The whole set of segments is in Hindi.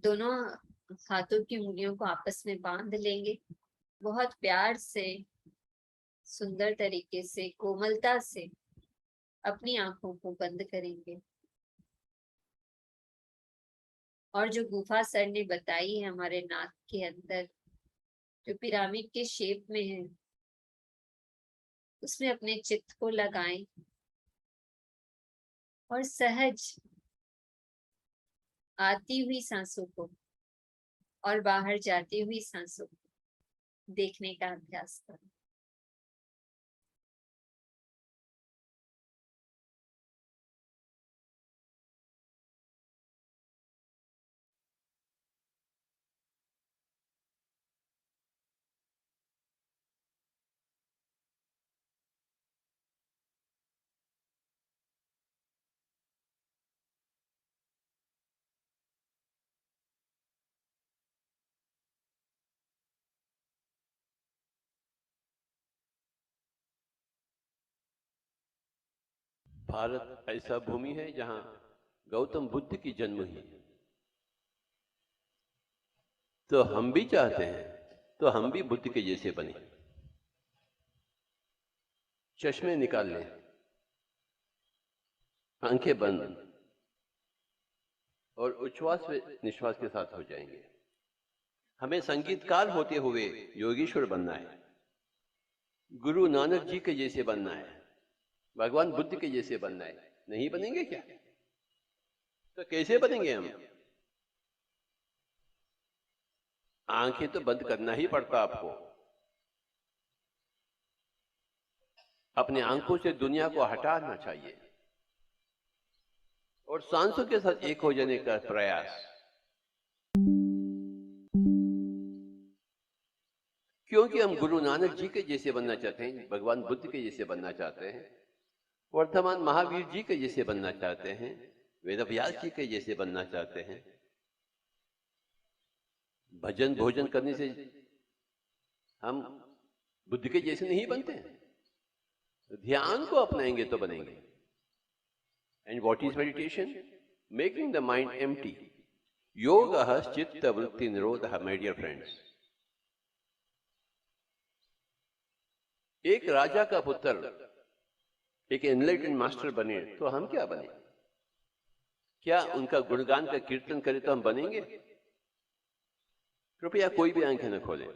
दोनों हाथों की उंगलियों को आपस में बांध लेंगे। बहुत प्यार से, सुंदर तरीके से, कोमलता से अपनी आंखों को बंद करेंगे। और जो गुफा सर ने बताई है हमारे नाक के अंदर, जो पिरामिड के शेप में है, उसमें अपने चित्त को लगाएं और सहज आती हुई सांसों को और बाहर जाती हुई सांसों को देखने का अभ्यास करें। भारत ऐसा भूमि है जहां गौतम बुद्ध की जन्म हुई। तो हम भी चाहते हैं तो हम भी बुद्ध के जैसे बने। चश्मे निकाल लें, आंखें बंद और उच्छ्वास निश्वास के साथ हो जाएंगे। हमें संगीतकार होते हुए योगीश्वर बनना है, गुरु नानक जी के जैसे बनना है, भगवान बुद्ध के जैसे बनना है। नहीं बनेंगे क्या? तो कैसे बनेंगे हम? आंखें तो बंद करना ही पड़ता आपको। अपने आंखों से दुनिया को हटाना चाहिए और सांसों के साथ एक हो जाने का प्रयास। क्योंकि हम गुरु नानक जी के जैसे बनना चाहते हैं, भगवान बुद्ध के जैसे बनना चाहते हैं, वर्तमान महावीर जी के जैसे बनना चाहते हैं, वेदव्यास जी के जैसे बनना चाहते हैं। भजन भोजन करने से हम बुद्ध के जैसे नहीं बनते हैं। ध्यान को अपनाएंगे तो बनेंगे। And what is meditation? Making the mind empty. योगः चित्त वृत्ति निरोधः। माय डियर फ्रेंड्स, एक राजा का पुत्र एक एनलाइटेंड मास्टर बने तो हम क्या बने? क्या उनका गुणगान का कीर्तन करें तो हम बनेंगे? कृपया कोई भी आंखें न खोलें।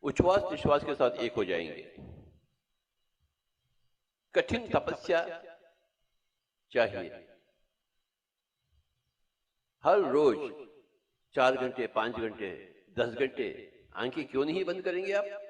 उच्छ्वास निश्वास के साथ एक हो जाएंगे। कठिन तपस्या चाहिए। हर रोज 4 घंटे, 5 घंटे, 10 घंटे आंखें क्यों नहीं बंद करेंगे आप?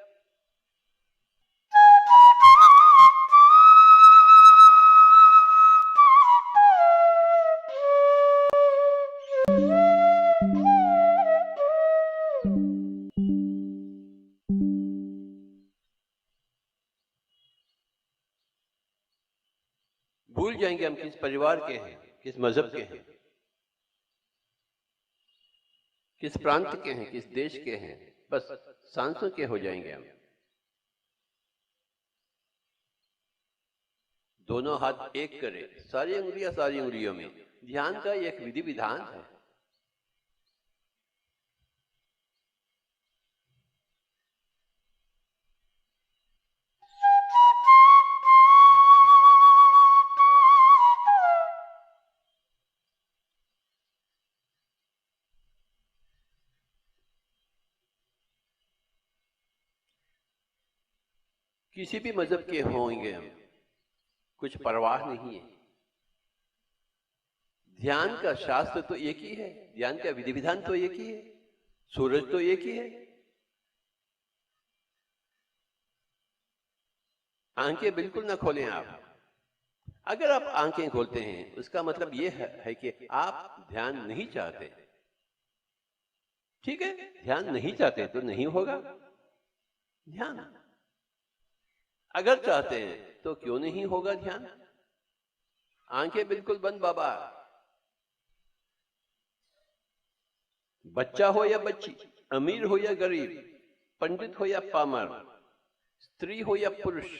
भूल जाएंगे हम किस परिवार के हैं, किस मजहब के हैं, किस प्रांत के हैं, किस देश के हैं। बस सांसों के हो जाएंगे हम। दोनों हाथ एक करें, सारी उंगलियों में। ध्यान का एक विधि विधान है। किसी भी मजहब के होंगे हम, कुछ परवाह नहीं है। ध्यान का शास्त्र तो एक ही है, ध्यान का विधि विधान तो एक ही है, सूरज तो एक ही है। आंखें बिल्कुल ना खोलें आप। अगर आप आंखें खोलते हैं उसका मतलब यह है कि आप ध्यान नहीं चाहते। ठीक है, ध्यान नहीं चाहते तो नहीं होगा ध्यान। अगर चाहते हैं तो क्यों नहीं होगा ध्यान? आंखें बिल्कुल बंद बाबा। बच्चा हो या बच्ची, अमीर हो या गरीब, पंडित हो या पामर, स्त्री हो या पुरुष,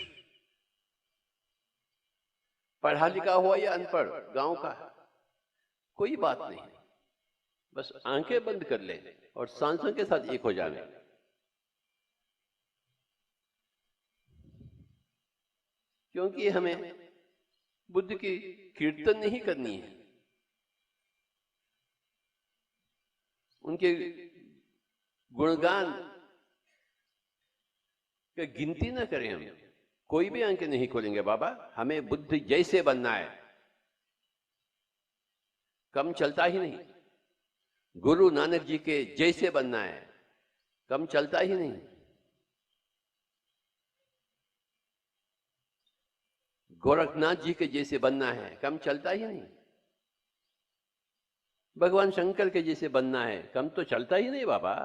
पढ़ा लिखा हो या अनपढ़ गांव का, कोई बात नहीं, बस आंखें बंद कर लें और सांसों के साथ एक हो जाएं। क्योंकि हमें बुद्ध की कीर्तन नहीं करनी है, उनके गुणगान की गिनती न करें। हम कोई भी आंखें नहीं खोलेंगे बाबा, हमें बुद्ध जैसे बनना है, कम चलता ही नहीं। गुरु नानक जी के जैसे बनना है, कम चलता ही नहीं। गोरखनाथ जी के जैसे बनना है, कम चलता ही नहीं। भगवान शंकर के जैसे बनना है, कम तो चलता ही नहीं बाबा।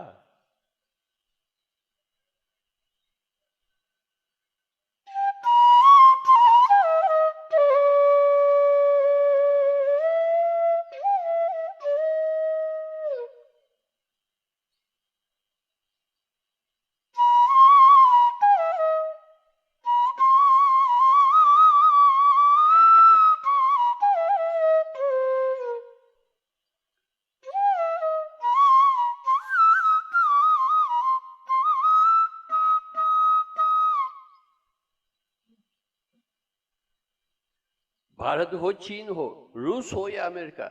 भारत हो, चीन हो, रूस हो या अमेरिका,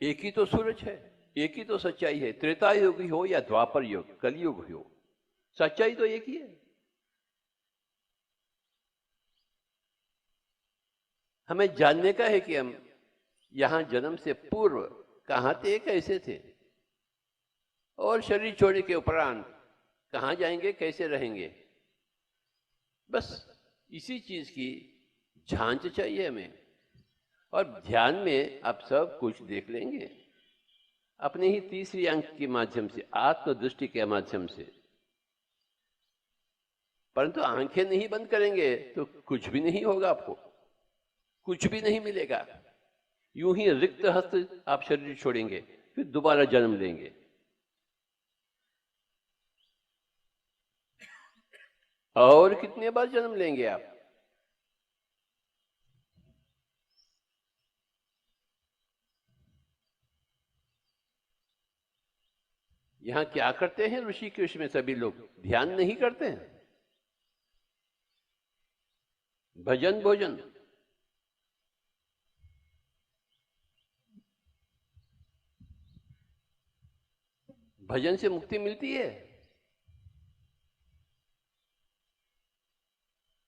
एक ही तो सूरज है, एक ही तो सच्चाई है। त्रेता युग हो या द्वापर युग, कलयुग हो, सच्चाई तो एक ही है। हमें जानने का है कि हम यहां जन्म से पूर्व कहां थे, कैसे थे, और शरीर छोड़ने के उपरांत कहां जाएंगे, कैसे रहेंगे। बस इसी चीज की झांच चाहिए हमें, और ध्यान में आप सब कुछ देख लेंगे अपने ही तीसरी अंक के माध्यम से, आत्मदृष्टि के माध्यम से। परंतु आंखें नहीं बंद करेंगे तो कुछ भी नहीं होगा, आपको कुछ भी नहीं मिलेगा। यूं ही रिक्त हस्त आप शरीर छोड़ेंगे, फिर दोबारा जन्म लेंगे। और कितने बार जन्म लेंगे आप? यहां क्या करते हैं ऋषिकेश में सभी लोग? ध्यान नहीं करते हैं, भजन भोजन। भजन से मुक्ति मिलती है,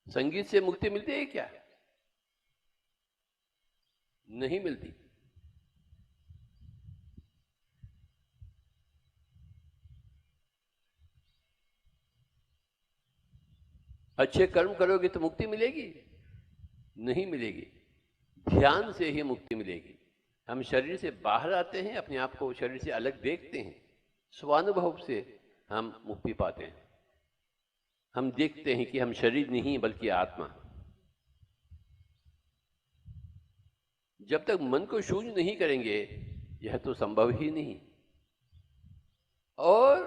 संगीत से मुक्ति मिलती है क्या? नहीं मिलती। अच्छे कर्म करोगे तो मुक्ति मिलेगी? नहीं मिलेगी। ध्यान से ही मुक्ति मिलेगी। हम शरीर से बाहर आते हैं, अपने आप को शरीर से अलग देखते हैं, स्वानुभव से हम मुक्ति पाते हैं। हम देखते हैं कि हम शरीर नहीं बल्कि आत्मा। जब तक मन को शून्य नहीं करेंगे यह तो संभव ही नहीं। और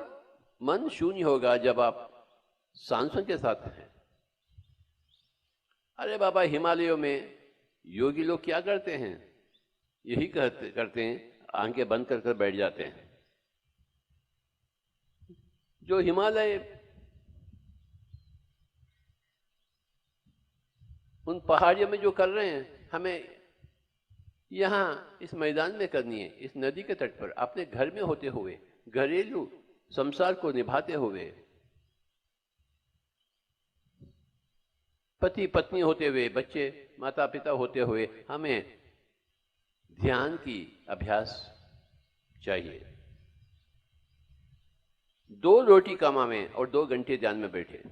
मन शून्य होगा जब आप सांसों के साथ हैं। अरे बाबा, हिमालयों में योगी लोग क्या करते हैं? यही करते हैं, आंखें बंद कर कर बैठ जाते हैं। जो हिमालय, उन पहाड़ियों में जो कर रहे हैं, हमें यहाँ इस मैदान में करनी है, इस नदी के तट पर, अपने घर में होते हुए, घरेलू संसार को निभाते हुए, पति पत्नी होते हुए, बच्चे माता पिता होते हुए, हमें ध्यान की अभ्यास चाहिए। 2 रोटी कमावें और 2 घंटे ध्यान में बैठे,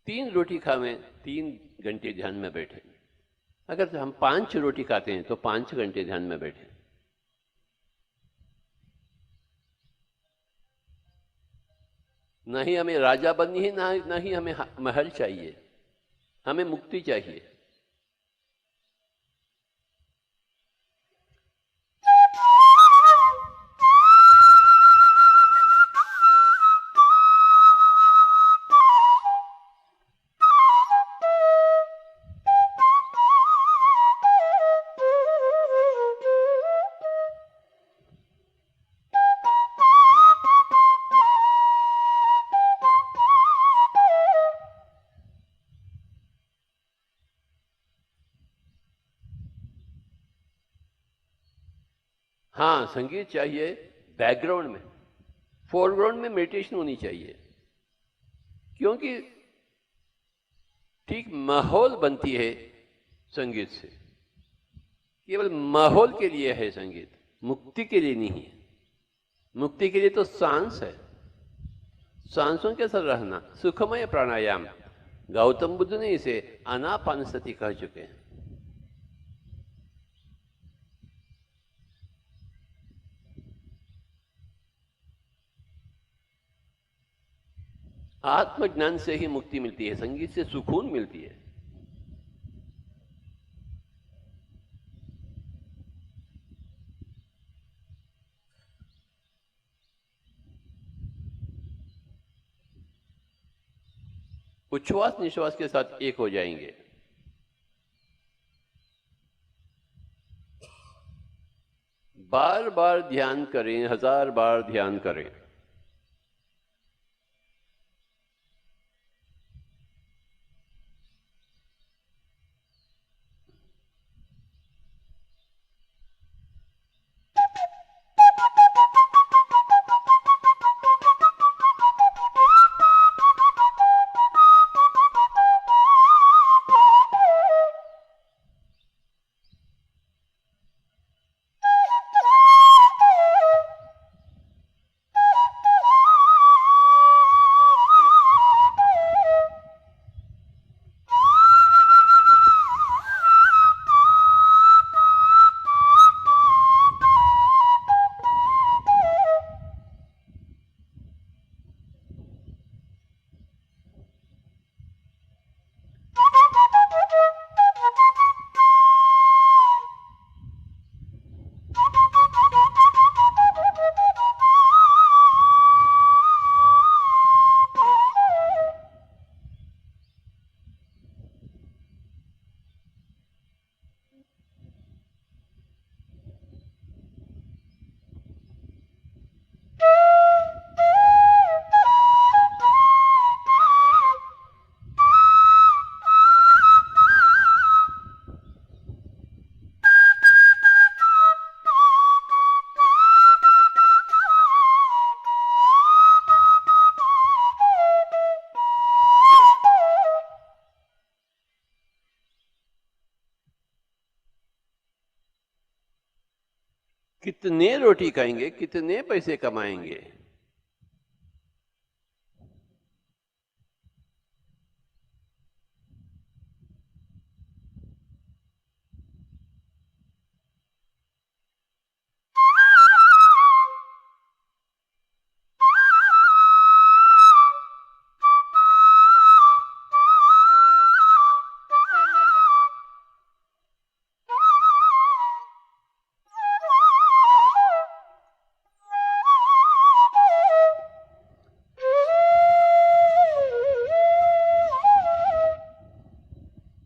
3 रोटी खावें, 3 घंटे ध्यान में बैठे। अगर हम 5 रोटी खाते हैं तो 5 घंटे ध्यान में बैठे। नहीं हमें राजा बननी है, ना ही हमें महल चाहिए, हमें मुक्ति चाहिए। हाँ, संगीत चाहिए बैकग्राउंड में, फोरग्राउंड में मेडिटेशन होनी चाहिए, क्योंकि ठीक माहौल बनती है संगीत से। केवल माहौल के लिए है संगीत, मुक्ति के लिए नहीं है। मुक्ति के लिए तो सांस है, सांसों के साथ रहना, सुखमय प्राणायाम। गौतम बुद्ध ने इसे आनापानसति कह चुके हैं। आत्मज्ञान से ही मुक्ति मिलती है, संगीत से सुकून मिलती है। उच्छ्वास निश्वास के साथ एक हो जाएंगे। बार बार ध्यान करें, 1000 बार ध्यान करें। कितने रोटी खाएंगे, कितने पैसे कमाएंगे,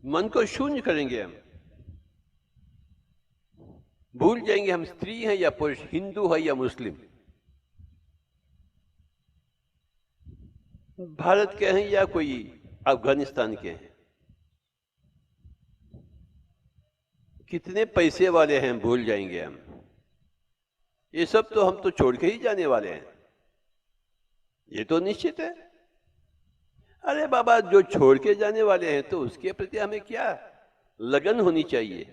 मन को शून्य करेंगे हम। भूल जाएंगे हम स्त्री हैं या पुरुष, हिंदू है या मुस्लिम, भारत के हैं या कोई अफगानिस्तान के हैं, कितने पैसे वाले हैं, भूल जाएंगे हम। ये सब तो हम तो छोड़ के ही जाने वाले हैं, ये तो निश्चित है। अरे बाबा, जो छोड़ के जाने वाले हैं तो उसके प्रति हमें क्या लगन होनी चाहिए।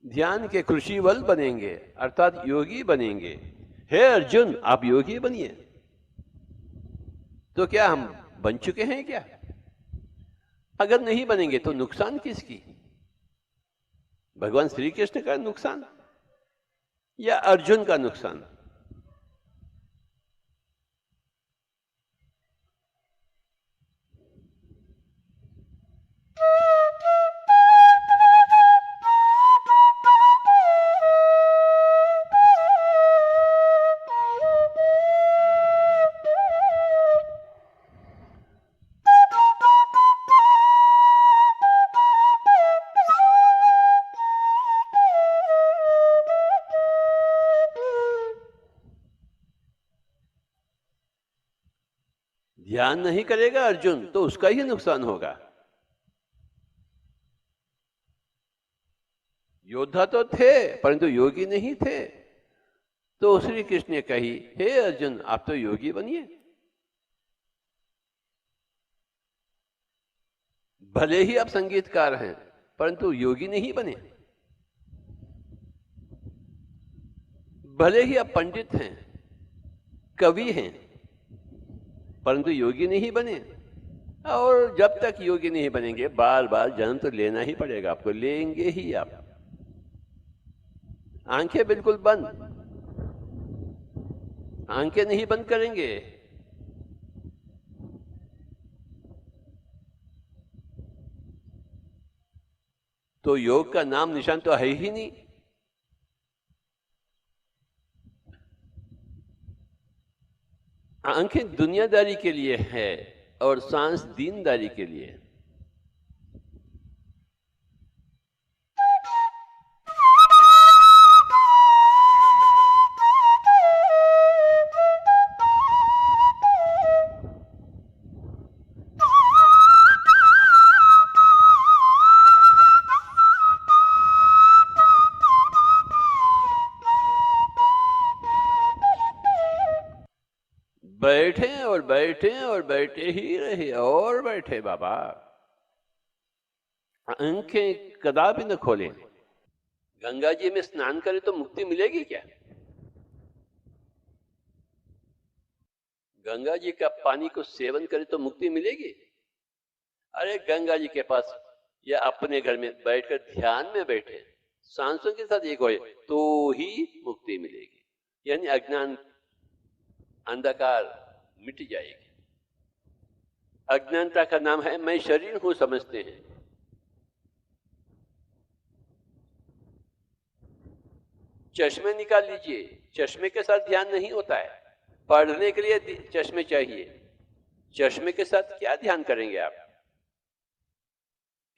ध्यान के कृषिवल बनेंगे, अर्थात योगी बनेंगे। हे अर्जुन, आप योगी बनिए। तो क्या हम बन चुके हैं क्या? अगर नहीं बनेंगे तो नुकसान किसकी? भगवान श्री कृष्ण का नुकसान या अर्जुन का नुकसान? ध्यान नहीं करेगा अर्जुन तो उसका ही नुकसान होगा। योद्धा तो थे परंतु योगी नहीं थे। तो श्री कृष्ण ने कही, हे अर्जुन आप तो योगी बनिए, भले ही आप संगीतकार हैं परंतु योगी नहीं बने, भले ही आप पंडित हैं, कवि हैं, परंतु योगी नहीं बने। और जब तक योगी नहीं बनेंगे बार बार जन्म तो लेना ही पड़ेगा आपको, लेंगे ही आप। आंखें बिल्कुल बंद, आंखें नहीं बंद करेंगे तो योग का नाम निशान तो है ही नहीं। आंखें दुनियादारी के लिए है और सांस दीनदारी के लिए। बैठे और बैठे और बैठे ही रहे और बैठे बाबा, आंखें कदापि न खोलें। गंगा जी में स्नान करें तो मुक्ति मिलेगी क्या? गंगा जी का पानी को सेवन करें तो मुक्ति मिलेगी? अरे गंगा जी के पास या अपने घर में बैठकर ध्यान में बैठे, सांसों के साथ एक होए तो ही मुक्ति मिलेगी, यानी अज्ञान अंधकार मिट जाएगी। अज्ञानता का नाम है मैं शरीर हूं समझते हैं। चश्मे निकाल लीजिए, चश्मे के साथ ध्यान नहीं होता है। पढ़ने के लिए चश्मे चाहिए, चश्मे के साथ क्या ध्यान करेंगे आप?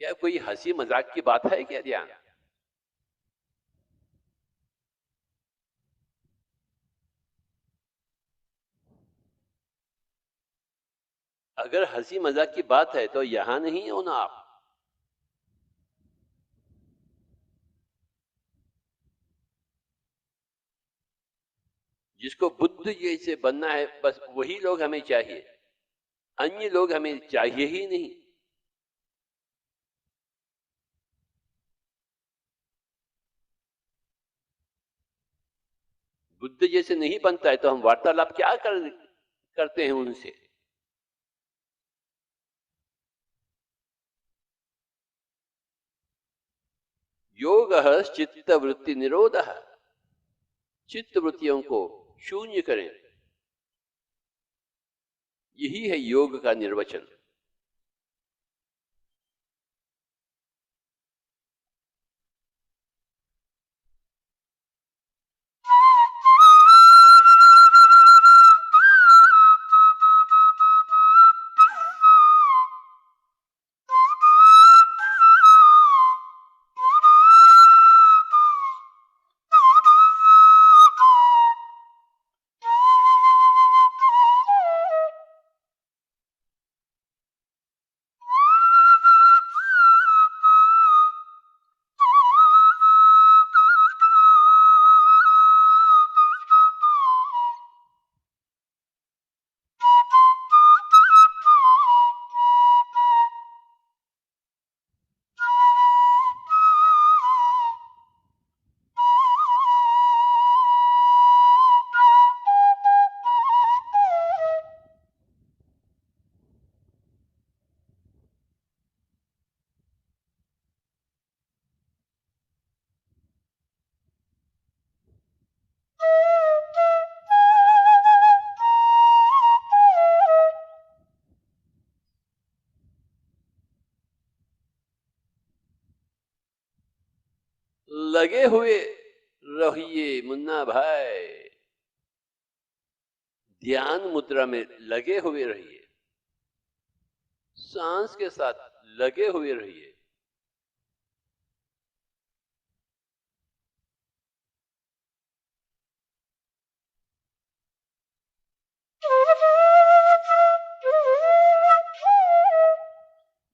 क्या कोई हंसी मजाक की बात है क्या ध्यान? अगर हंसी मजाक की बात है तो यहां नहीं होना आप। जिसको बुद्ध जैसे बनना है बस वही लोग हमें चाहिए, अन्य लोग हमें चाहिए ही नहीं। बुद्ध जैसे नहीं बनता है तो हम वार्तालाप क्या करते हैं उनसे? योग चित्त वृत्ति निरोध, चित्त वृत्तियों को शून्य करें, यही है योग का निर्वचन। लगे हुए रहिए मुन्ना भाई, ध्यान मुद्रा में लगे हुए रहिए, सांस के साथ लगे हुए रहिए।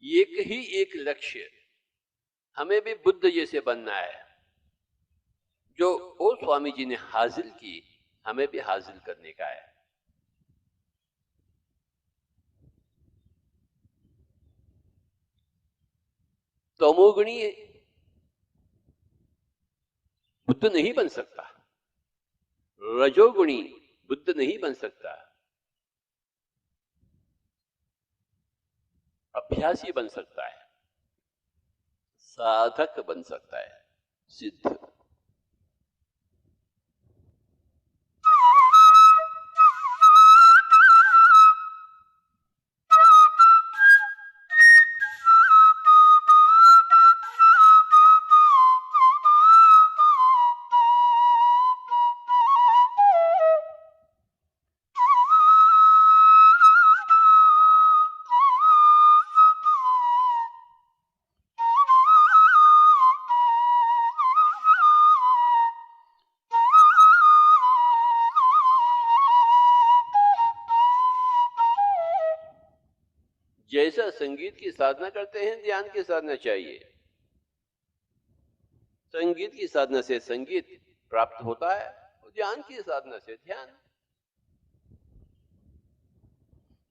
एक ही एक लक्ष्य, हमें भी बुद्ध जैसे बनना है। जो ओ स्वामी जी ने हासिल की, हमें भी हासिल करने का है। तमोगुणी बुद्ध नहीं बन सकता, रजोगुणी बुद्ध नहीं बन सकता, अभ्यासी बन सकता है, साधक बन सकता है, सिद्ध। जैसा संगीत की साधना करते हैं, ध्यान की साधना चाहिए। संगीत की साधना से संगीत प्राप्त होता है, ध्यान की साधना से ध्यान।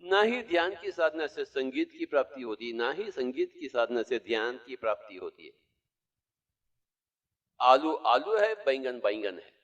ना ही ध्यान की साधना से संगीत की प्राप्ति होती, ना ही संगीत की साधना से ध्यान की प्राप्ति होती है। आलू आलू है, बैंगन बैंगन है।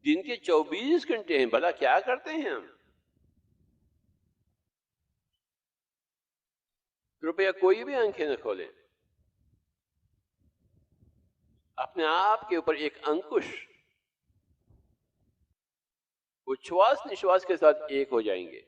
दिन के 24 घंटे हैं, भला क्या करते हैं हम? कृपया कोई भी आंखें न खोले। अपने आप के ऊपर एक अंकुश, उच्छ्वास निश्वास के साथ एक हो जाएंगे।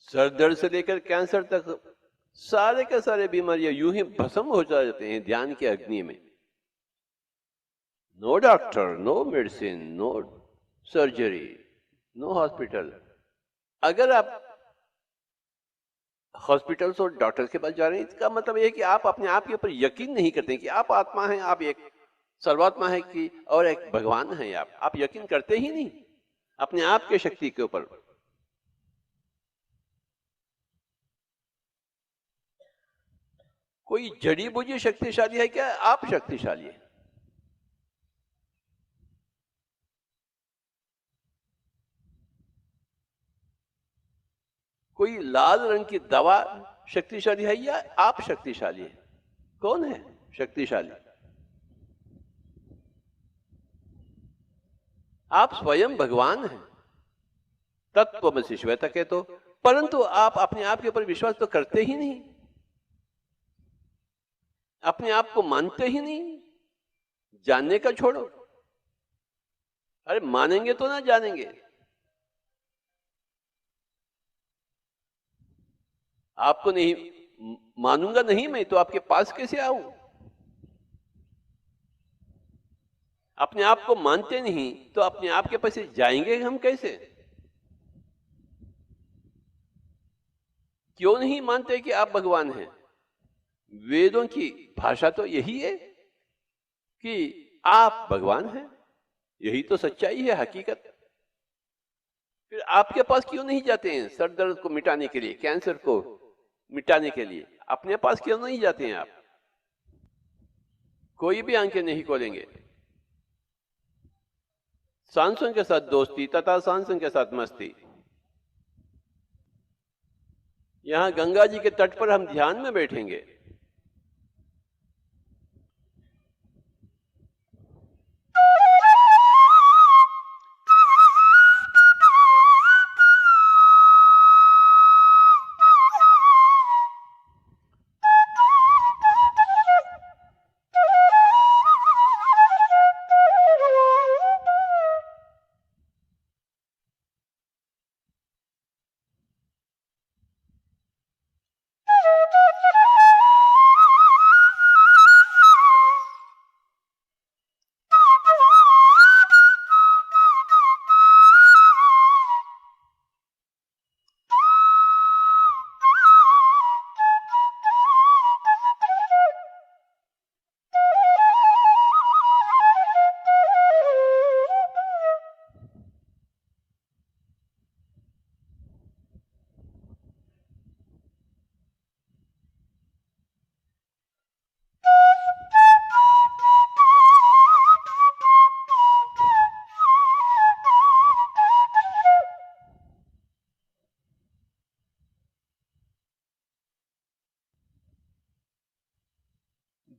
सर दर्द से लेकर कैंसर तक सारे के सारे बीमारियां यूं ही भस्म हो जाते हैं ध्यान के अग्नि में। No doctor, no medicine, no surgery, no hospital. अगर आप हॉस्पिटल्स और डॉक्टर के पास जा रहे हैं, इसका मतलब यह है कि आप अपने आप के ऊपर यकीन नहीं करते कि आप आत्मा हैं, आप एक सर्वात्मा है कि और एक भगवान है। आप यकीन करते ही नहीं अपने आप के शक्ति के ऊपर। कोई जड़ी बूटी शक्तिशाली है क्या? आप शक्तिशाली है। कोई लाल रंग की दवा शक्तिशाली है या आप शक्तिशाली है? कौन है शक्तिशाली? आप स्वयं भगवान हैं, तत्त्वमसि श्वेता के तो, परंतु आप अपने आप के ऊपर विश्वास तो करते ही नहीं, अपने आप को मानते ही नहीं। जानने का छोड़ो, अरे मानेंगे तो ना जानेंगे। आपको नहीं मानूंगा नहीं मैं तो आपके पास कैसे आऊं? अपने आप को मानते नहीं तो अपने आप के पास जाएंगे हम कैसे? क्यों नहीं मानते कि आप भगवान हैं? वेदों की भाषा तो यही है कि आप भगवान हैं, यही तो सच्चाई है, हकीकत। फिर आपके पास क्यों नहीं जाते हैं सर दर्द को मिटाने के लिए, कैंसर को मिटाने के लिए? अपने पास क्यों नहीं जाते हैं आप? कोई भी आंखें नहीं खोलेंगे। सांसों के साथ दोस्ती तथा सांसों के साथ मस्ती। यहां गंगा जी के तट पर हम ध्यान में बैठेंगे,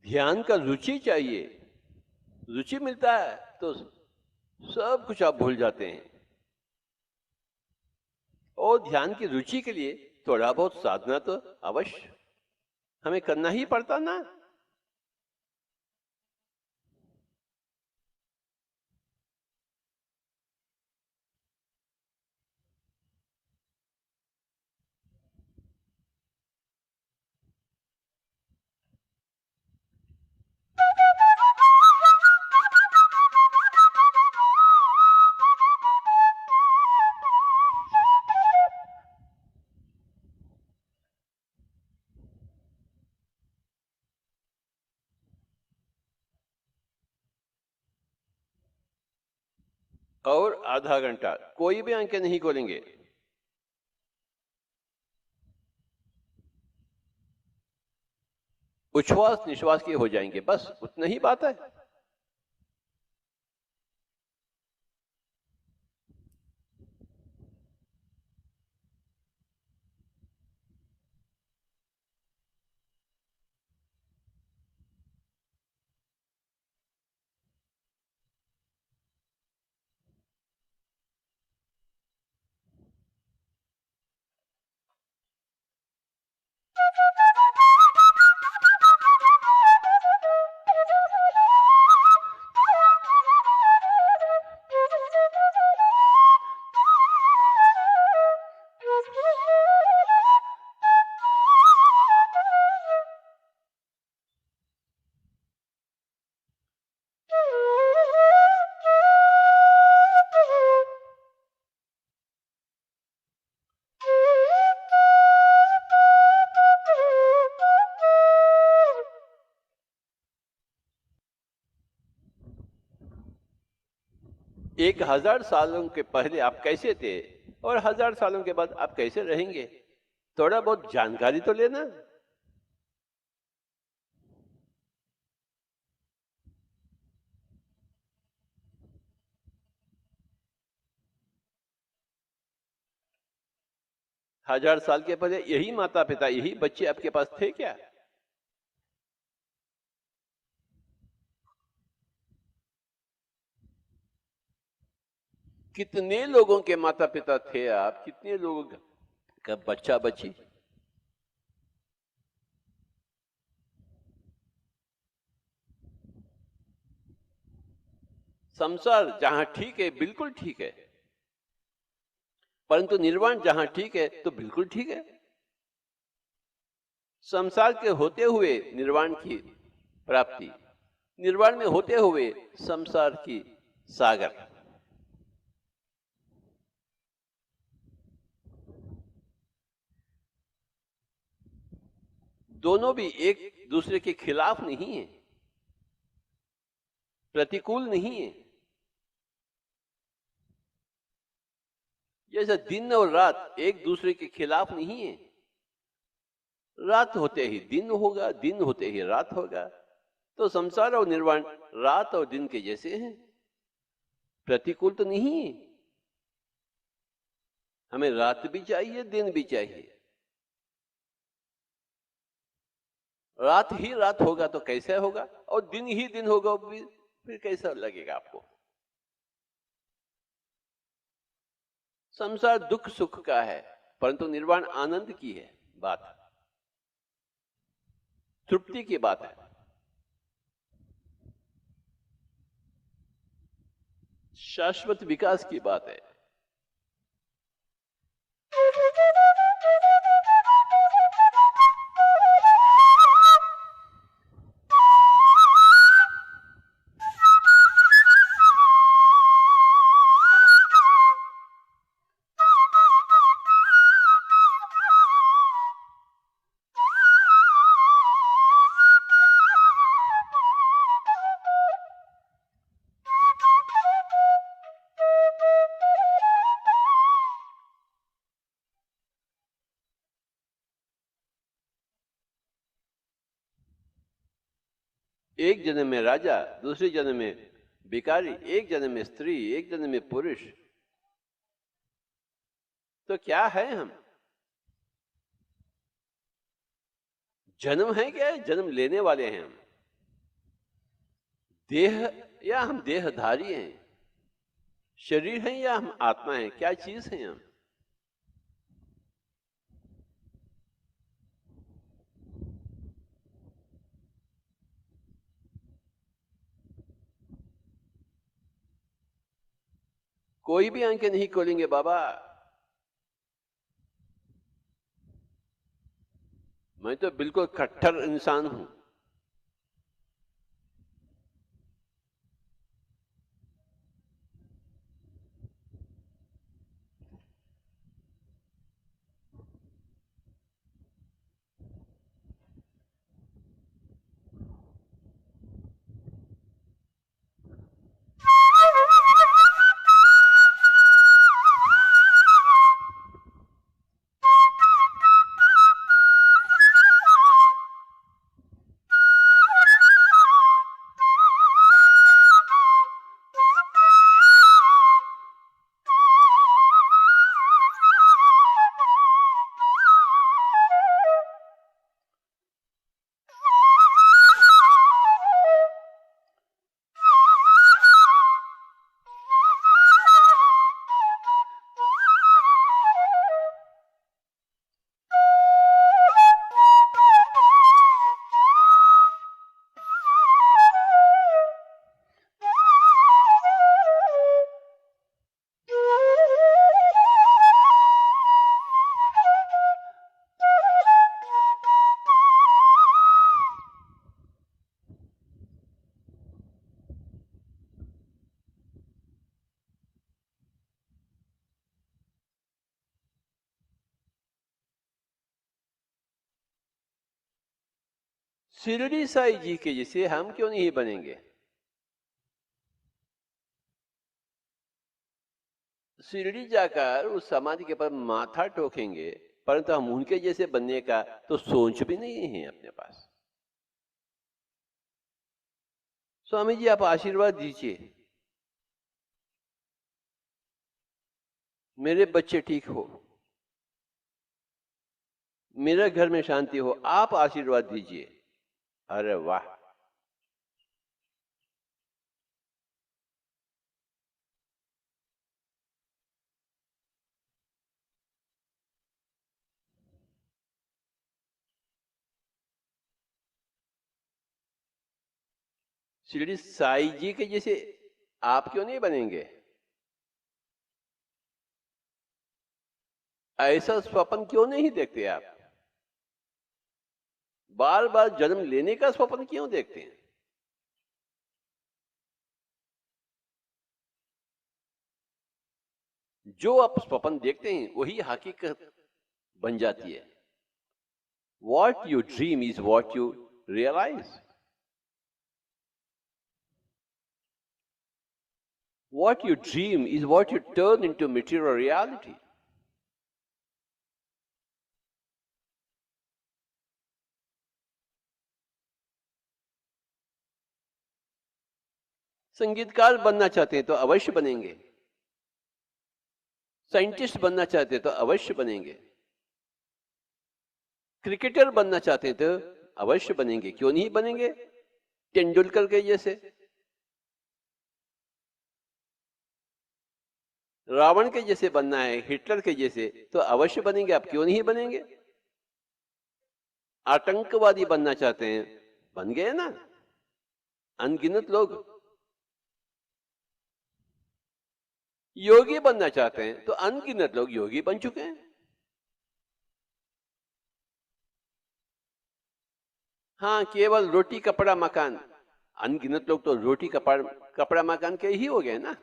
ध्यान का रुचि चाहिए। रुचि मिलता है तो सब कुछ आप भूल जाते हैं। और ध्यान की रुचि के लिए थोड़ा बहुत साधना तो अवश्य हमें करना ही पड़ता ना। और आधा घंटा कोई भी आंखें नहीं खोलेंगे। उच्छ्वास निश्वास के हो जाएंगे, बस उतना ही बात है। एक 1000 सालों के पहले आप कैसे थे और 1000 सालों के बाद आप कैसे रहेंगे, थोड़ा बहुत जानकारी तो लेना। 1000 साल के पहले यही माता पिता, यही बच्चे आपके पास थे क्या? कितने लोगों के माता पिता थे आप? कितने लोगों का बच्चा बच्ची? संसार जहां ठीक है बिल्कुल ठीक है, परंतु निर्वाण जहां ठीक है तो बिल्कुल ठीक है। संसार के होते हुए निर्वाण की प्राप्ति, निर्वाण में होते हुए संसार की सागर, दोनों भी एक दूसरे के खिलाफ नहीं है, प्रतिकूल नहीं है। जैसे दिन और रात एक दूसरे के खिलाफ नहीं है, रात होते ही दिन होगा, दिन होते ही रात होगा। तो संसार और निर्वाण रात और दिन के जैसे हैं, प्रतिकूल तो नहीं है। हमें रात भी चाहिए, दिन भी चाहिए। रात ही रात होगा तो कैसे होगा, और दिन ही दिन होगा फिर कैसा लगेगा आपको? संसार दुख सुख का है, परंतु निर्वाण आनंद की है बात, तृप्ति की बात है, शाश्वत विकास की बात है। एक जन्म में राजा, दूसरे जन्म में भिखारी, एक जन्म में स्त्री, एक जन्म में पुरुष। तो क्या है हम? जन्म है क्या? जन्म लेने वाले हैं हम। देह या हम देहधारी हैं? शरीर है या हम आत्मा हैं? क्या चीज है हम? कोई भी आंखें नहीं खोलेंगे बाबा। मैं तो बिल्कुल कट्टर इंसान हूं। शिरडी साई जी के जैसे हम क्यों नहीं बनेंगे? शिरडी जाकर उस समाधि के पर माथा ठोकेंगे, परंतु हम उनके जैसे बनने का तो सोच भी नहीं है अपने पास। स्वामी जी आप आशीर्वाद दीजिए, मेरे बच्चे ठीक हो। मेरे घर में शांति हो, आप आशीर्वाद दीजिए। अरे वाह, शिरडी साई जी के जैसे आप क्यों नहीं बनेंगे? ऐसा स्वप्न क्यों नहीं देखते आप? बार बार जन्म लेने का स्वप्न क्यों देखते हैं? जो आप स्वप्न देखते हैं वही हकीकत बन जाती है। What you dream is what you realise. What you dream is what you turn into material reality. संगीतकार बनना चाहते हैं तो अवश्य बनेंगे, साइंटिस्ट बनना चाहते हैं तो अवश्य बनेंगे, क्रिकेटर बनना चाहते हैं तो अवश्य बनेंगे। क्यों नहीं बनेंगे? तेंदुलकर के जैसे, रावण के जैसे बनना है, हिटलर के जैसे, तो अवश्य बनेंगे। आप क्यों नहीं बनेंगे? आतंकवादी बनना चाहते हैं, बन गए ना अनगिनत लोग। योगी बनना चाहते हैं तो अनगिनत लोग योगी बन चुके हैं। हाँ, केवल रोटी कपड़ा मकान, अनगिनत लोग तो रोटी कपड़ा मकान के ही हो गए ना।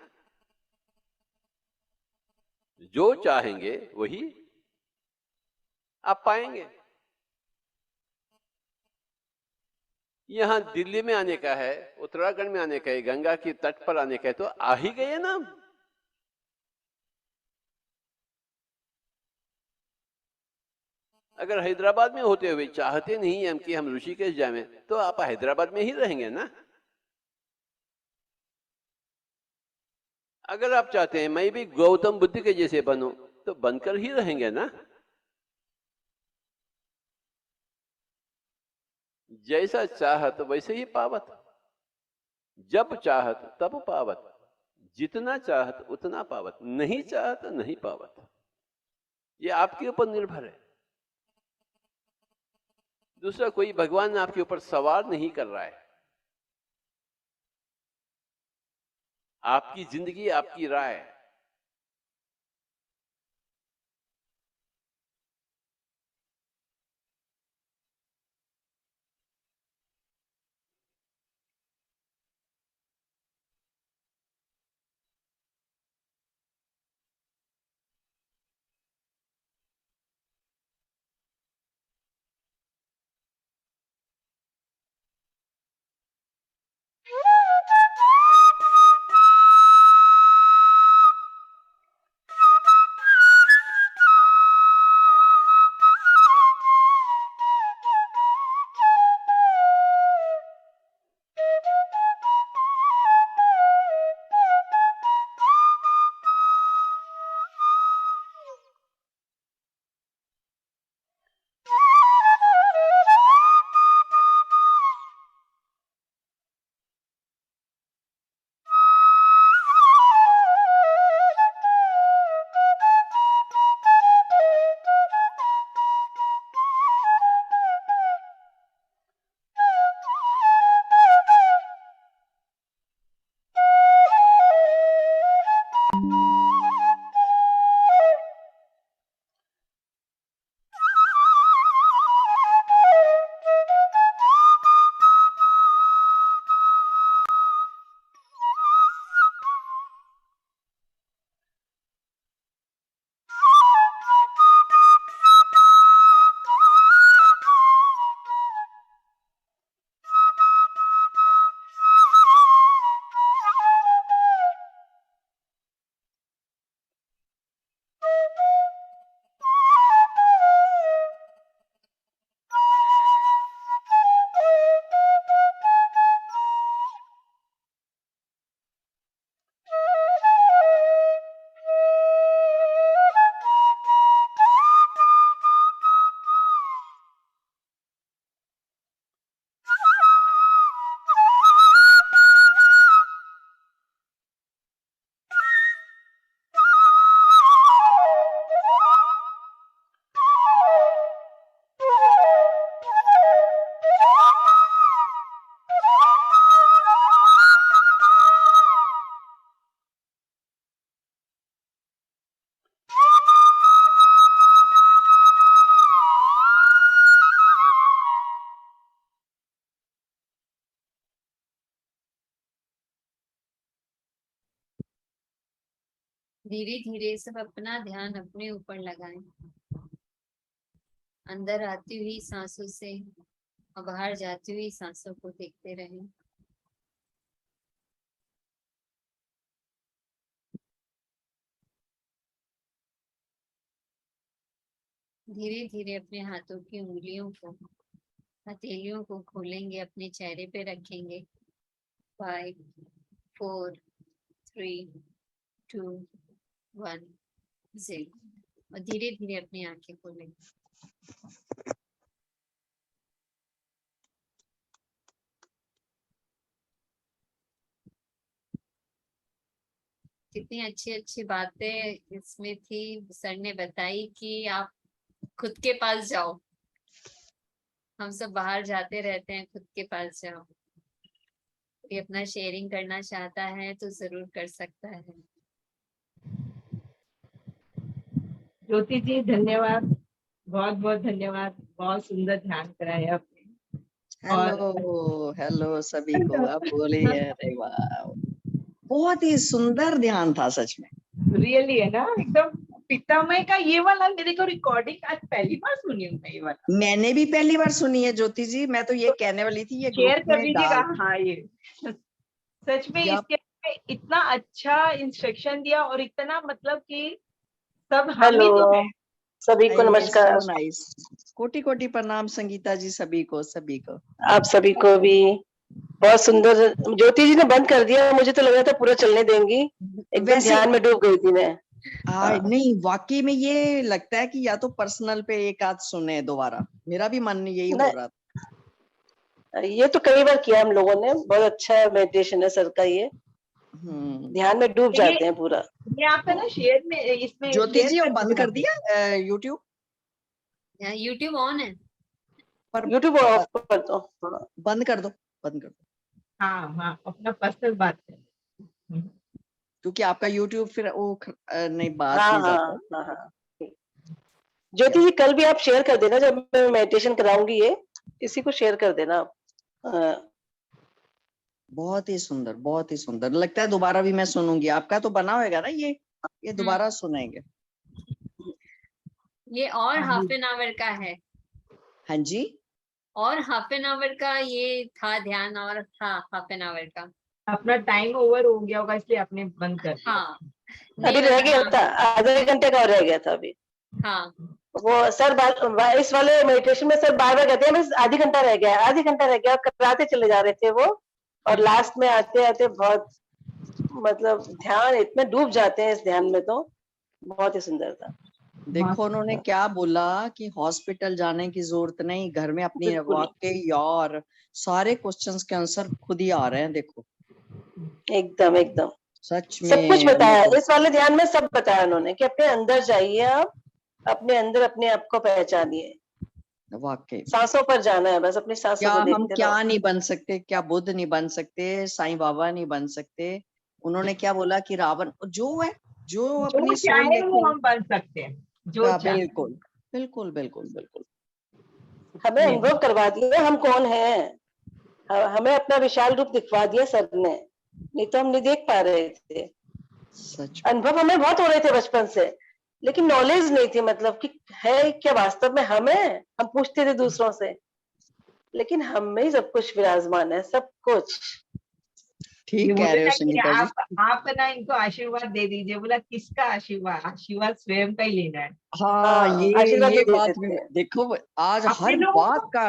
जो चाहेंगे वही आप पाएंगे। यहां दिल्ली में आने का है, उत्तराखंड में आने का है, गंगा की तट पर आने का है, तो आ ही गए ना। अगर हैदराबाद में होते हुए चाहते नहीं हम कि हम ऋषिकेश जाएं, तो आप हैदराबाद में ही रहेंगे ना। अगर आप चाहते हैं मैं भी गौतम बुद्ध के जैसे बनूं, तो बनकर ही रहेंगे ना। जैसा चाहत वैसे ही पावत, जब चाहत तब पावत, जितना चाहत उतना पावत, नहीं चाहत नहीं पावत। ये आपके ऊपर निर्भर है। दूसरा कोई भगवान आपके ऊपर सवार नहीं कर रहा है। आपकी जिंदगी, आपकी राय। धीरे धीरे सब अपना ध्यान अपने ऊपर लगाएं। अंदर आती हुई सांसों से और बाहर जाती हुई सांसों को देखते रहें। धीरे धीरे अपने हाथों की उंगलियों को, हथेलियों को खोलेंगे, अपने चेहरे पे रखेंगे। 5 4 3 2 1 0 और धीरे धीरे अपनी आंखें खोलेंगे। कितनी अच्छी अच्छी बातें इसमें थी। सर ने बताई कि आप खुद के पास जाओ। हम सब बाहर जाते रहते हैं, खुद के पास जाओ। कोई अपना शेयरिंग करना चाहता है तो जरूर कर सकता है। ज्योति जी धन्यवाद, बहुत बहुत धन्यवाद, बहुत सुंदर ध्यान कराया आपने। हेलो हेलो सभी को, आप बोलिए। अरे वाह, बहुत ही सुंदर ध्यान था सच में। रियली है ना, एकदम पितामह का ये वाला मेरे को रिकॉर्डिंग आज पहली बार सुनी हूँ मैं। ये वाला मैंने भी पहली बार सुनी है ज्योति जी। मैं तो ये कहने वाली थी ये शेयर ग्रुप कर में दीजिएगा। डाल। हाँ, ये सच में या- इसके लिए इतना अच्छा इंस्ट्रक्शन दिया और इतना मतलब कि सब हम ही हेलो तो है। सभी को ये नमस्कार। so nice। कोटि कोटि प्रणाम संगीता जी, सभी को सभी को। आप सभी को भी बहुत सुंदर। ज्योति जी ने बंद कर दिया, मुझे तो लग रहा था पूरा चलने देंगी, एकदम वैसे ध्यान में डूब गई थी मैं। हाँ। नहीं, वाकई में ये लगता है कि या तो पर्सनल पे एक आध सुने दोबारा। मेरा भी मन यही हो रहा था। ये तो कई बार किया हम लोगों ने, बहुत अच्छा मेडिटेशन है सर का ये। ध्यान में डूब जाते हैं पूरा। ये आपका ना शेयर में इसमें ज्योति शेयर जी वो कर बंद कर दिया यूट्यूब यूट्यूब ऑन है। पर? यूट्यूब ऑफ कर दो। बंद कर दो, बंद कर दो। हाँ हाँ, अपना पर्सनल बात है। क्योंकि आपका यूट्यूब फिर वो नहीं बात हाँ नहीं हाँ जाता। हाँ हाँ। ज्योति जी कल भी आप शेयर कर देना, जब मैं मेडिटेशन कराऊंगी ये, इसी को शेयर कर देना आप। बहुत ही सुंदर, बहुत ही सुंदर। लगता है दोबारा भी मैं सुनूंगी। आपका तो बना होगा ना ये दोबारा सुनेंगे। ये और हाफ एन आवर का है। हाँ जी, और हाफ एन आवर का ये था ध्यान, और था हाफ एन आवर का। अपना टाइम ओवर हो गया होगा इसलिए आपने बंद कर दिया। हाँ अभी रह गया था, आधे घंटे का और रह गया था अभी। हाँ वो सर इस वाले मेडिटेशन में सर बार बार कहते हैं बस आधी घंटा रह गया, आधी घंटा रह गया, और कराते चले जा रहे थे वो। और लास्ट में आते आते बहुत मतलब ध्यान इतने डूब जाते हैं इस ध्यान में, तो बहुत ही सुंदर था। देखो उन्होंने क्या बोला कि हॉस्पिटल जाने की जरूरत नहीं, घर में अपनी बिल्कुल। वाकई यार सारे क्वेश्चंस के आंसर खुद ही आ रहे हैं। देखो एकदम एकदम सच में सब कुछ बताया तो, इस वाले ध्यान में, सब बताया उन्होंने कि अपने अंदर जाइए, आप अपने अंदर अपने आप को पहचानिए। वाकई सांसों पर जाना है, बस अपनी सांसों क्या को हम देखते क्या रहो। नहीं बन सकते, क्या बुद्ध नहीं बन सकते, साईं बाबा नहीं बन सकते। उन्होंने क्या बोला कि रावण जो है, जो जो अपनी सोल चाहे वो लेके हम बन सकते हैं, जो चाहे। बिल्कुल बिल्कुल बिल्कुल बिल्कुल। हमें अनुभव करवा दिया हम कौन हैं, हमें अपना विशाल रूप दिखवा दिया सर ने, नहीं तो हम नहीं देख पा रहे थे। सच अनुभव हमें बहुत हो रहे थे बचपन से, लेकिन नॉलेज नहीं थी, मतलब कि है क्या वास्तव में हम हैं। हम पूछते थे दूसरों से, लेकिन हम में ही सब कुछ विराजमान है, सब कुछ। ठीक ये कह बोले रहे हो ना कि संगीता जी। आप ना इनको आशीर्वाद दे दीजिए। बोला किसका आशीर्वाद? आशीर्वाद स्वयं का ही लेना है। हाँ, आशीर्वाद ये भी दे बात देते भी हैं। देखो, आज अपने हर लोगों बात को का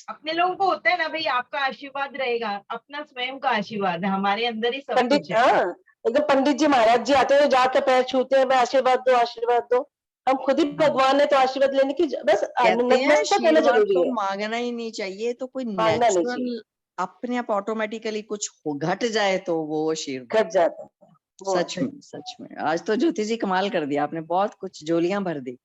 अपने लोगों को होता है ना भाई, आपका आशीर्वाद रहेगा। अपना स्वयं का आशीर्वाद है, हमारे अंदर ही सब पंडित, कुछ है। हाँ एकदम पंडित जी महाराज जी आते हैं, जाकर पैर छूते हैं, आशीर्वाद दो आशीर्वाद दो। हम खुद ही भगवान है, तो आशीर्वाद लेने की बस कहते हैं नतमस्तक होना आशीर्वाद जरूरी तो है, मांगना ही नहीं चाहिए। तो कोई मांगना नहीं चाहिए, नेचुरल अपने आप ऑटोमेटिकली कुछ घट जाए तो वो आशीर्वाद। घट जाता है वो। सच में आज तो ज्योति जी कमाल कर दिया आपने, बहुत कुछ जोलियां भर दी।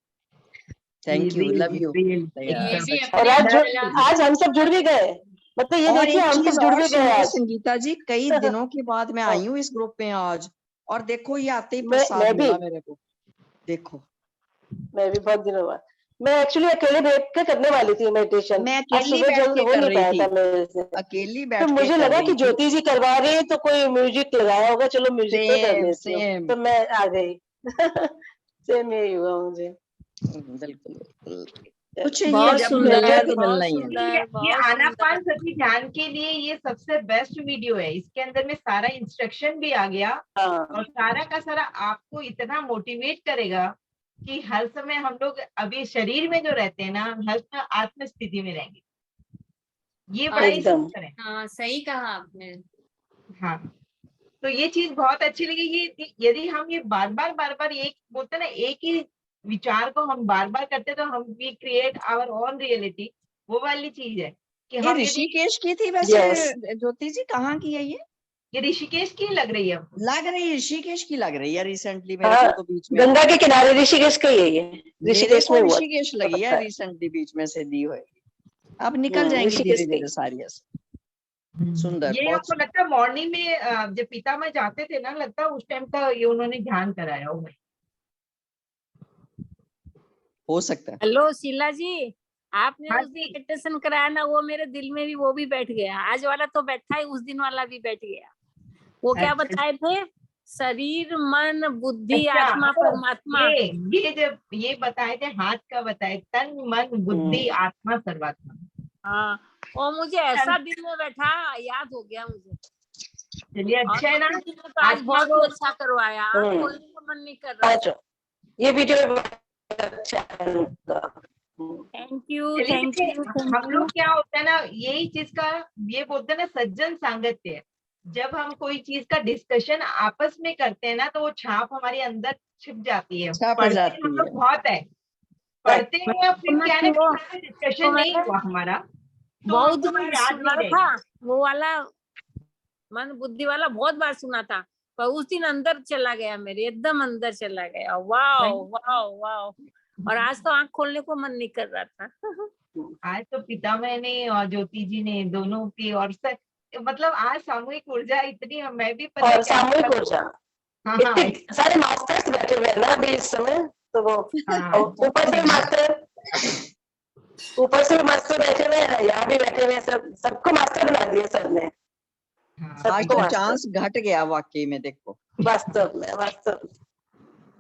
Thank you, love you. ये भी और अपने आप वाला। आज हम सब जुड़ भी गए, मतलब ये और देखिए एक हम चीज सब जुड़ और भी गए सुनो आज। संगीता जी, कई दिनों के बाद मैं आई हूँ इस ग्रुप में आज, और देखो ये आते ही मैं प्रसाद भी मिला मेरे को। देखो मैं भी बहुत दिनों बाद, मैं एक्चुअली अकेले बैठ के करने वाली थी मेडिटेशन, मैं आज अकेली सुबह बैठ जल्द के हो कर नहीं रही पाया थी, था मेरे से। अकेली तो बैठ के मुझे कर लगा रही कि थी। ज्योति जी करवा रही है तो कोई म्यूजिक लगाया होगा, चलो म्यूजिक पे कर सेम लेती हूँ, सेम तो मैं आ गई। सेम यही हुआ मुझे। बिल्कुल बिल्कुल। कुछ ये बहुत जब सुंदर, मिलना है तो बहुत मिलना ही है। सुंदर, ये बहुत सुंदर। आनापान सती ध्यान के लिए ये सबसे बेस्ट वीडियो है। इसके अंदर में सारा इंस्ट्रक्शन भी आ गया हाँ और सारा का सारा आपको इतना मोटिवेट करेगा कि हर समय हम लोग अभी शरीर में जो रहते हैं ना, हम हर समय आत्म स्थिति में रहेंगे। ये बड़ा ही एकदम। सुंदर है। हाँ, सही कहा आपने। हाँ, तो ये चीज बहुत अच्छी लगी। ये यदि हम ये बार बार एक बोलते हैं ना, एक ही विचार को हम बार करते तो हम we create our own reality, वो वाली चीज है कि ये हम यदि ऋषिकेश की थी वैसे Yes. ज्योति जी, कहाँ की है ये ऋषिकेश की लग रही है हमको। लग रही है ऋषिकेश की लग रही है रिसेंटली मेरे हाँ, को तो बीच में। गंगा के किनारे ऋषिकेश का ही है ये, मेरे ऋषिकेश को में हुआ ऋषिकेश लगी है पता है। रिसेंटली बीच में से दी हुई। अब निकल जाएंगी ऋषिकेश धीरे की। धीरे सारी ऐसे। सुंदर, ये बहुत हमको लगता है मॉर्निंग में जब पितामह जाते थे ना, लगता है उस टाइम का ये उन्होंने ध्यान कराया होगा। हो सकता है। हेलो शीला जी, आपने हाँ उस दिन जी। मेडिटेशन कराया ना, वो मेरे दिल में भी वो भी बैठ गया। आज वाला तो बैठा है, उस दिन वाला भी बैठ गया। वो क्या अच्छा। बताए थे? शरीर, मन, बुद्धि, अच्छा, आत्मा, परमात्मा। ये जब ये बताए थे, हाथ का बताए, तन मन बुद्धि आत्मा सर्वात्मा। हाँ, और मुझे ऐसा दिल में बैठा, याद हो गया मुझे। चलिए, अच्छा है ना। और तो आज आत्मा बहुत को ही अच्छा करवाया, आँख खोलने को मन नहीं कर रहा। अच्छा, ये वीडियो बहुत अच्छा है उनका। थैंक यू, चलिए, थैंक देखिए, यू, हम थैंक यू। लोग क्या होता है ना, यही चीज का ये बोलते हैं ना, सज्जन सांगत्य है। जब हम कोई चीज का डिस्कशन आपस में करते हैं ना, तो वो छाप हमारे अंदर छिप जाती है। छाप पढ़ते जाती हम लोग है। बहुत है, पढ़ते हैं और फिर क्या है ना, डिस्कशन तो नहीं मैंने हुआ हमारा, तो बहुत हमको बार याद सुना नहीं था रहेगा। वो वाला, मन बुद्धि वाला बहुत बार सुना था, पर उस दिन अंदर चला गया, मेरे एकदम अंदर चला गया। Wow wow wow. और आज तो आंख खोलने को मन नहीं कर रहा था। आज तो पितामह ने और ज्योति जी ने दोनों की, और मतलब आज सामूहिक ऊर्जा इतनी, मैं भी पता और सामूहिक ऊर्जा, हाँ इतने सारे मास्टर्स बैठे हुए हैं ना अभी इस समय, तो वो हाँ, ऊपर से मास्टर बैठे हुए हैं, यहाँ भी बैठे हुए हैं, सबको मास्टर बना दिया सर ने। हाँ। आज सबको तो मास्टर, चांस घट गया वाकई में, देखो वास्तव में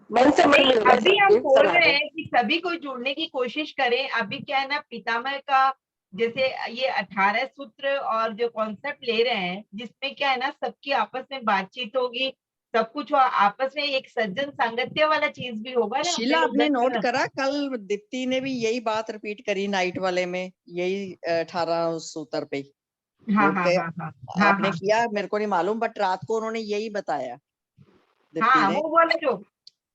मन से मन मिल गया अभी हम सबके बोल समाज रहे में। हैं कि सभी को जुड़ने की कोशिश करें। अभी क्या है ना, पितामह का जैसे ये 18 सूत्र और जो कॉन्सेप्ट ले रहे हैं, जिसमें क्या है ना, सबकी आपस में बातचीत होगी, सब कुछ आपस में एक सज्जन सांगत्य वाला चीज भी होगा ना। शीला, अपने आपने लोग नोट करा कल दीप्ति ने भी यही बात रिपीट करी नाइट वाले में, यही 18 सूत्र पे हाँ नोट हाँ किया? हाँ हाँ हाँ आपने हाँ किया? मेरे को नहीं मालूम, बट रात को उन्होंने यही बताया दीप्ति हाँ, ने। वो वाला जो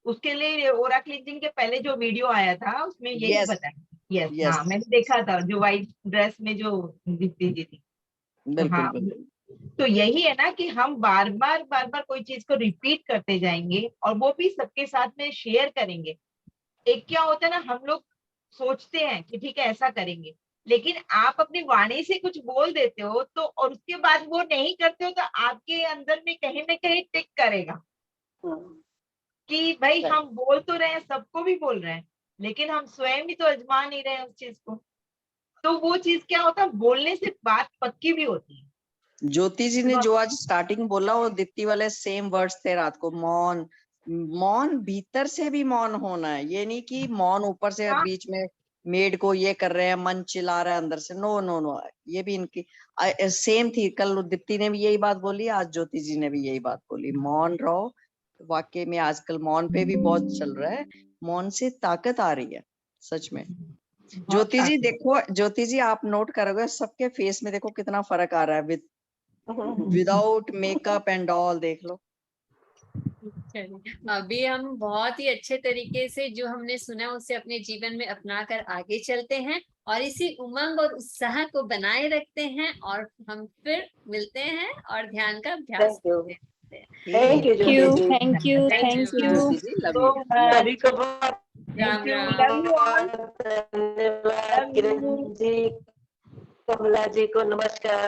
उसके लिए ओरा क्लींजिंग के पहले जो वीडियो आया था, उसमें यही यस बताया। यस, यस, हाँ, मैंने देखा था, जो व्हाइट ड्रेस में जो दीप्ति जी थी। बिल्कुल हाँ, बिल्कुल। तो यही है ना कि हम बार बार कोई चीज को रिपीट करते जाएंगे और वो भी सबके साथ में शेयर करेंगे। एक क्या होता है ना, हम लोग सोचते हैं कि ठीक है ऐसा करेंगे, लेकिन आप अपनी वाणी से कुछ बोल देते हो तो, और उसके बाद वो नहीं करते हो, तो आपके अंदर में कहीं ना कहीं टिक करेगा कि भाई हम बोल तो रहे हैं, सबको भी बोल रहे हैं, लेकिन हम स्वयं ही तो आजमा नहीं रहे हैं उस चीज को। तो वो चीज क्या होता है, बोलने से बात पक्की भी होती है। ज्योति जी ने जो आज स्टार्टिंग बोला, वो दीप्ति वाले सेम वर्ड्स थे रात को। मौन, मौन भीतर से भी मौन होना है, ये नहीं कि मौन ऊपर से हाँ। बीच में मेड को ये कर रहे हैं, मन चिल्ला रहा है अंदर से। नो नो नो, ये भी इनकी सेम थी। कल दीप्ति ने भी यही बात बोली, आज ज्योति जी ने भी यही बात बोली, मौन रहो। वाकई में आजकल मौन पे भी बहुत चल रहा है, मौन से ताकत आ रही है सच में। ज्योति जी देखो, ज्योति जी आप नोट करोगे सबके फेस में देखो कितना फर्क आ रहा है, विदाउट मेकअप एंड ऑल, देख लो। अभी हम बहुत ही अच्छे तरीके से जो हमने सुना उसे अपने जीवन में अपना कर आगे चलते हैं और इसी उमंग और उत्साह को बनाए रखते हैं, और हम फिर मिलते हैं और ध्यान का अभ्यास करते हैं। Thank you Jyoti ji, thank you, thank you. Jyoti ji love So you. much. सभी को बहुत Ram Ram. Love you all. धन्यवाद। किरण जी, कमला जी को नमस्कार।